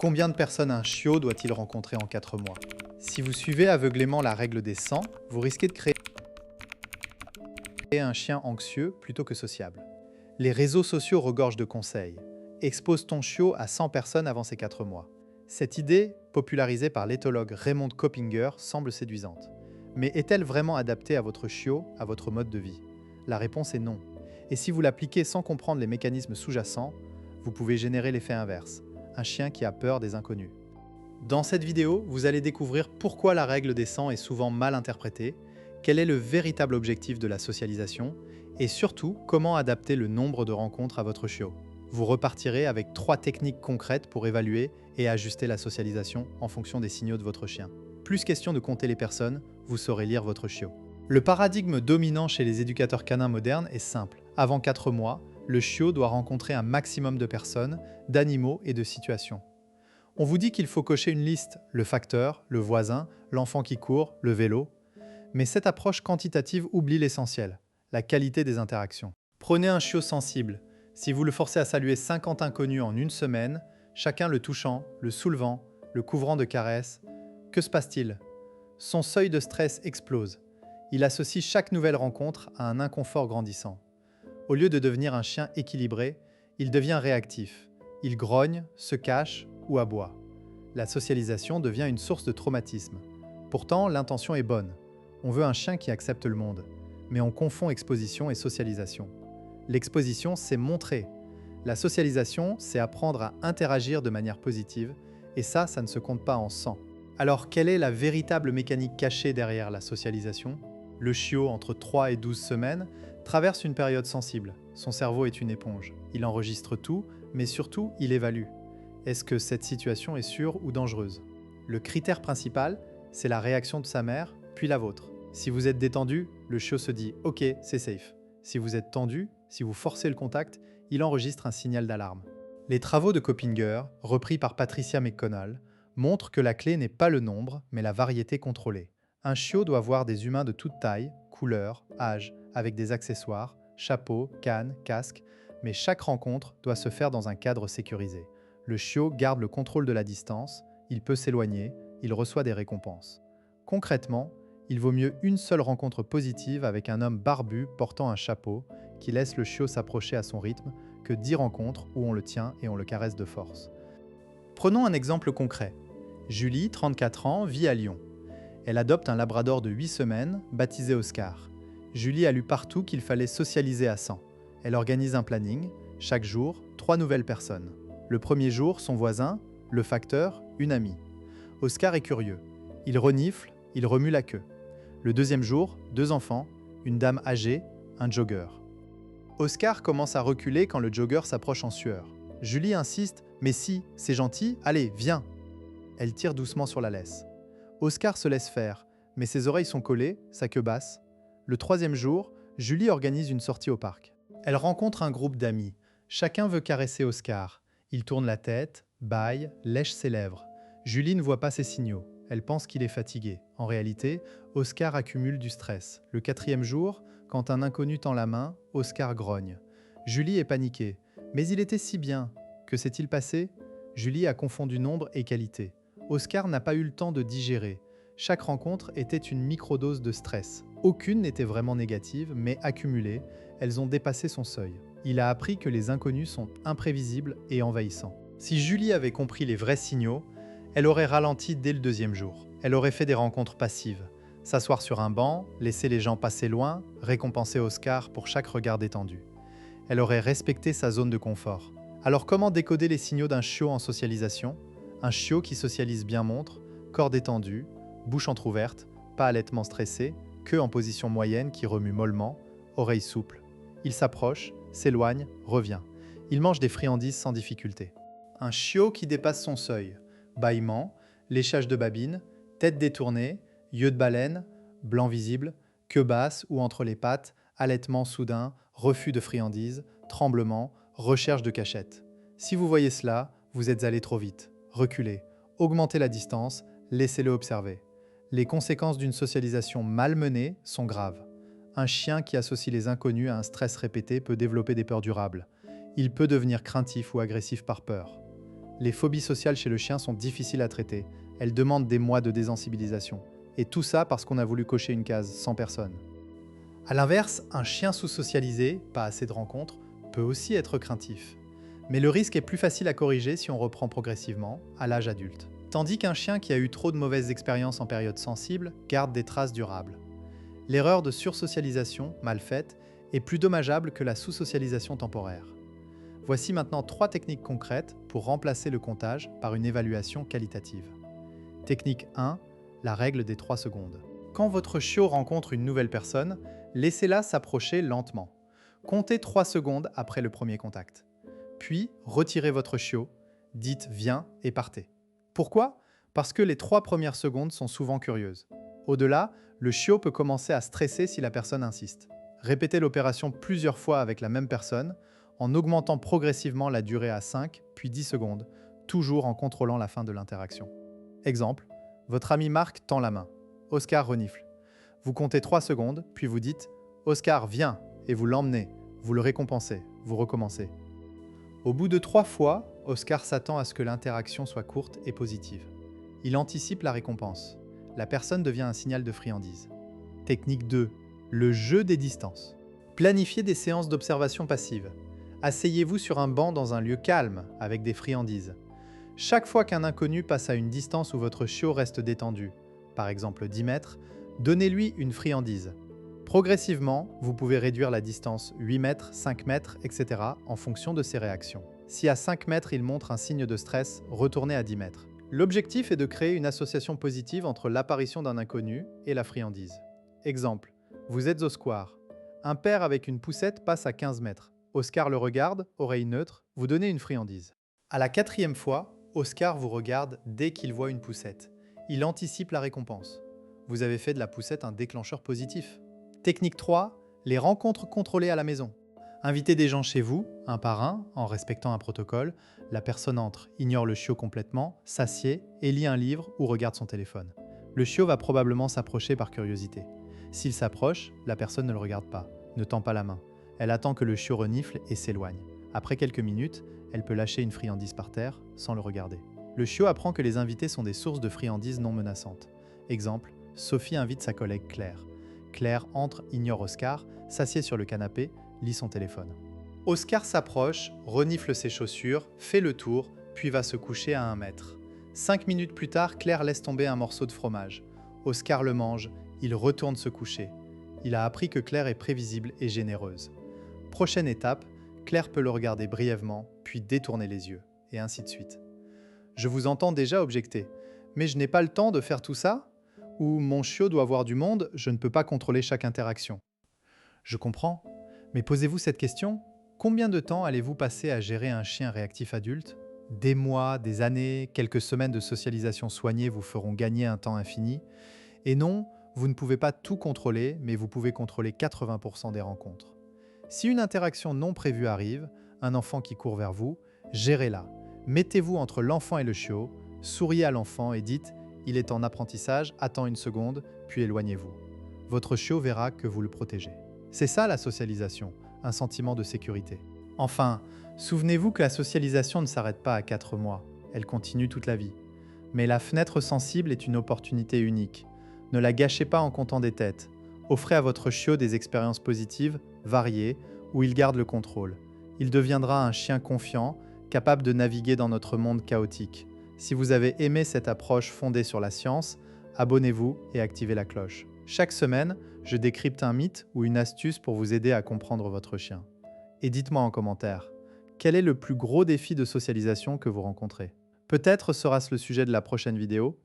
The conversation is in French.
Combien de personnes un chiot doit-il rencontrer en 4 mois? Si vous suivez aveuglément la règle des 100, vous risquez de créer un chien anxieux plutôt que sociable. Les réseaux sociaux regorgent de conseils. Expose ton chiot à 100 personnes avant ses 4 mois. Cette idée, popularisée par l'éthologue Raymond Coppinger, semble séduisante. Mais est-elle vraiment adaptée à votre chiot, à votre mode de vie? La réponse est non. Et si vous l'appliquez sans comprendre les mécanismes sous-jacents, vous pouvez générer l'effet inverse, un chien qui a peur des inconnus. Dans cette vidéo, vous allez découvrir pourquoi la règle des 100 est souvent mal interprétée, quel est le véritable objectif de la socialisation, et surtout comment adapter le nombre de rencontres à votre chiot. Vous repartirez avec 3 techniques concrètes pour évaluer et ajuster la socialisation en fonction des signaux de votre chien. Plus question de compter les personnes, vous saurez lire votre chiot. Le paradigme dominant chez les éducateurs canins modernes est simple. Avant 4 mois, le chiot doit rencontrer un maximum de personnes, d'animaux et de situations. On vous dit qu'il faut cocher une liste, le facteur, le voisin, l'enfant qui court, le vélo. Mais cette approche quantitative oublie l'essentiel, la qualité des interactions. Prenez un chiot sensible. Si vous le forcez à saluer 50 inconnus en une semaine, chacun le touchant, le soulevant, le couvrant de caresses, que se passe-t-il? Son seuil de stress explose. Il associe chaque nouvelle rencontre à un inconfort grandissant. Au lieu de devenir un chien équilibré, il devient réactif. Il grogne, se cache ou aboie. La socialisation devient une source de traumatisme. Pourtant, l'intention est bonne. On veut un chien qui accepte le monde. Mais on confond exposition et socialisation. L'exposition, c'est montrer. La socialisation, c'est apprendre à interagir de manière positive. Et ça ne se compte pas en 100. Alors, quelle est la véritable mécanique cachée derrière la socialisation? Le chiot, entre 3 et 12 semaines, traverse une période sensible. Son cerveau est une éponge. Il enregistre tout, mais surtout, il évalue. Est-ce que cette situation est sûre ou dangereuse? Le critère principal, c'est la réaction de sa mère, puis la vôtre. Si vous êtes détendu, le chiot se dit « Ok, c'est safe ». Si vous êtes tendu, si vous forcez le contact, il enregistre un signal d'alarme. Les travaux de Coppinger, repris par Patricia McConnell, montrent que la clé n'est pas le nombre, mais la variété contrôlée. Un chiot doit voir des humains de toute taille, couleur, âge, avec des accessoires, chapeau, canne, casque, mais chaque rencontre doit se faire dans un cadre sécurisé. Le chiot garde le contrôle de la distance, il peut s'éloigner, il reçoit des récompenses. Concrètement, il vaut mieux une seule rencontre positive avec un homme barbu portant un chapeau qui laisse le chiot s'approcher à son rythme que 10 rencontres où on le tient et on le caresse de force. Prenons un exemple concret. Julie, 34 ans, vit à Lyon. Elle adopte un labrador de 8 semaines, baptisé Oscar. Julie a lu partout qu'il fallait socialiser à 100. Elle organise un planning, chaque jour, 3 nouvelles personnes. Le premier jour, son voisin, le facteur, une amie. Oscar est curieux. Il renifle, il remue la queue. Le deuxième jour, 2 enfants, une dame âgée, un jogger. Oscar commence à reculer quand le jogger s'approche en sueur. Julie insiste « Mais si, c'est gentil, allez, viens !» Elle tire doucement sur la laisse. Oscar se laisse faire, mais ses oreilles sont collées, sa queue basse. Le troisième jour, Julie organise une sortie au parc. Elle rencontre un groupe d'amis. Chacun veut caresser Oscar. Il tourne la tête, bâille, lèche ses lèvres. Julie ne voit pas ces signaux. Elle pense qu'il est fatigué. En réalité, Oscar accumule du stress. Le 4e jour, quand un inconnu tend la main, Oscar grogne. Julie est paniquée. Mais il était si bien. Que s'est-il passé? Julie a confondu nombre et qualité. Oscar n'a pas eu le temps de digérer. Chaque rencontre était une microdose de stress. Aucune n'était vraiment négative, mais accumulées, elles ont dépassé son seuil. Il a appris que les inconnus sont imprévisibles et envahissants. Si Julie avait compris les vrais signaux, elle aurait ralenti dès le 2e jour. Elle aurait fait des rencontres passives. S'asseoir sur un banc, laisser les gens passer loin, récompenser Oscar pour chaque regard détendu. Elle aurait respecté sa zone de confort. Alors comment décoder les signaux d'un chiot en socialisation? Un chiot qui socialise bien montre, corps détendu, bouche entrouverte, pas allaitement stressé, queue en position moyenne qui remue mollement, oreilles souples. Il s'approche, s'éloigne, revient. Il mange des friandises sans difficulté. Un chiot qui dépasse son seuil. Bâillement, léchage de babine, tête détournée, yeux de baleine, blanc visible, queue basse ou entre les pattes, allaitement soudain, refus de friandises, tremblement, recherche de cachette. Si vous voyez cela, vous êtes allé trop vite. Reculez, augmentez la distance, laissez-le observer. Les conséquences d'une socialisation mal menée sont graves. Un chien qui associe les inconnus à un stress répété peut développer des peurs durables. Il peut devenir craintif ou agressif par peur. les phobies sociales chez le chien sont difficiles à traiter. Elles demandent des mois de désensibilisation. Et tout ça parce qu'on a voulu cocher une case sans personne. A l'inverse, un chien sous-socialisé, pas assez de rencontres, peut aussi être craintif. Mais le risque est plus facile à corriger si on reprend progressivement, à l'âge adulte. Tandis qu'un chien qui a eu trop de mauvaises expériences en période sensible garde des traces durables. L'erreur de sursocialisation, mal faite, est plus dommageable que la sous-socialisation temporaire. Voici maintenant 3 techniques concrètes pour remplacer le comptage par une évaluation qualitative. Technique 1, la règle des 3 secondes. Quand votre chiot rencontre une nouvelle personne, laissez-la s'approcher lentement. Comptez 3 secondes après le premier contact. Puis, retirez votre chiot, dites « viens » et partez. Pourquoi ? Parce que les 3 premières secondes sont souvent curieuses. Au-delà, le chiot peut commencer à stresser si la personne insiste. Répétez l'opération plusieurs fois avec la même personne, en augmentant progressivement la durée à 5 puis 10 secondes, toujours en contrôlant la fin de l'interaction. Exemple, votre ami Marc tend la main. Oscar renifle. Vous comptez 3 secondes, puis vous dites « Oscar, viens » et vous l'emmenez, vous le récompensez, vous recommencez. Au bout de 3 fois, Oscar s'attend à ce que l'interaction soit courte et positive. Il anticipe la récompense. La personne devient un signal de friandise. Technique 2. Le jeu des distances. Planifiez des séances d'observation passive. Asseyez-vous sur un banc dans un lieu calme, avec des friandises. Chaque fois qu'un inconnu passe à une distance où votre chiot reste détendu, par exemple 10 mètres, donnez-lui une friandise. Progressivement, vous pouvez réduire la distance 8 mètres, 5 mètres, etc. en fonction de ses réactions. Si à 5 mètres il montre un signe de stress, retournez à 10 mètres. L'objectif est de créer une association positive entre l'apparition d'un inconnu et la friandise. Exemple, vous êtes au square. Un père avec une poussette passe à 15 mètres. Oscar le regarde, oreille neutre, vous donnez une friandise. À la 4e fois, Oscar vous regarde dès qu'il voit une poussette. Il anticipe la récompense. Vous avez fait de la poussette un déclencheur positif. Technique 3, les rencontres contrôlées à la maison. Invitez des gens chez vous, un par un, en respectant un protocole. La personne entre, ignore le chiot complètement, s'assied et lit un livre ou regarde son téléphone. Le chiot va probablement s'approcher par curiosité. S'il s'approche, la personne ne le regarde pas, ne tend pas la main. Elle attend que le chiot renifle et s'éloigne. Après quelques minutes, elle peut lâcher une friandise par terre sans le regarder. Le chiot apprend que les invités sont des sources de friandises non menaçantes. Exemple, Sophie invite sa collègue Claire. Claire entre, ignore Oscar, s'assied sur le canapé, lit son téléphone. Oscar s'approche, renifle ses chaussures, fait le tour, puis va se coucher à 1 mètre. 5 minutes plus tard, Claire laisse tomber un morceau de fromage. Oscar le mange, il retourne se coucher. Il a appris que Claire est prévisible et généreuse. Prochaine étape, Claire peut le regarder brièvement, puis détourner les yeux, et ainsi de suite. Je vous entends déjà objecter. Mais je n'ai pas le temps de faire tout ça ? Ou mon chiot doit voir du monde, je ne peux pas contrôler chaque interaction. Je comprends, mais posez-vous cette question. Combien de temps allez-vous passer à gérer un chien réactif adulte ? Des mois, des années, quelques semaines de socialisation soignée vous feront gagner un temps infini. Et non, vous ne pouvez pas tout contrôler, mais vous pouvez contrôler 80% des rencontres. Si une interaction non prévue arrive, un enfant qui court vers vous, gérez-la. Mettez-vous entre l'enfant et le chiot, souriez à l'enfant et dites « il est en apprentissage, attends une seconde, puis éloignez-vous ». Votre chiot verra que vous le protégez. C'est ça la socialisation, un sentiment de sécurité. Enfin, souvenez-vous que la socialisation ne s'arrête pas à 4 mois, elle continue toute la vie. Mais la fenêtre sensible est une opportunité unique. Ne la gâchez pas en comptant des têtes. Offrez à votre chiot des expériences positives, variées, où il garde le contrôle. Il deviendra un chien confiant, capable de naviguer dans notre monde chaotique. Si vous avez aimé cette approche fondée sur la science, abonnez-vous et activez la cloche. Chaque semaine, je décrypte un mythe ou une astuce pour vous aider à comprendre votre chien. Et dites-moi en commentaire, quel est le plus gros défi de socialisation que vous rencontrez ? Peut-être sera-ce le sujet de la prochaine vidéo.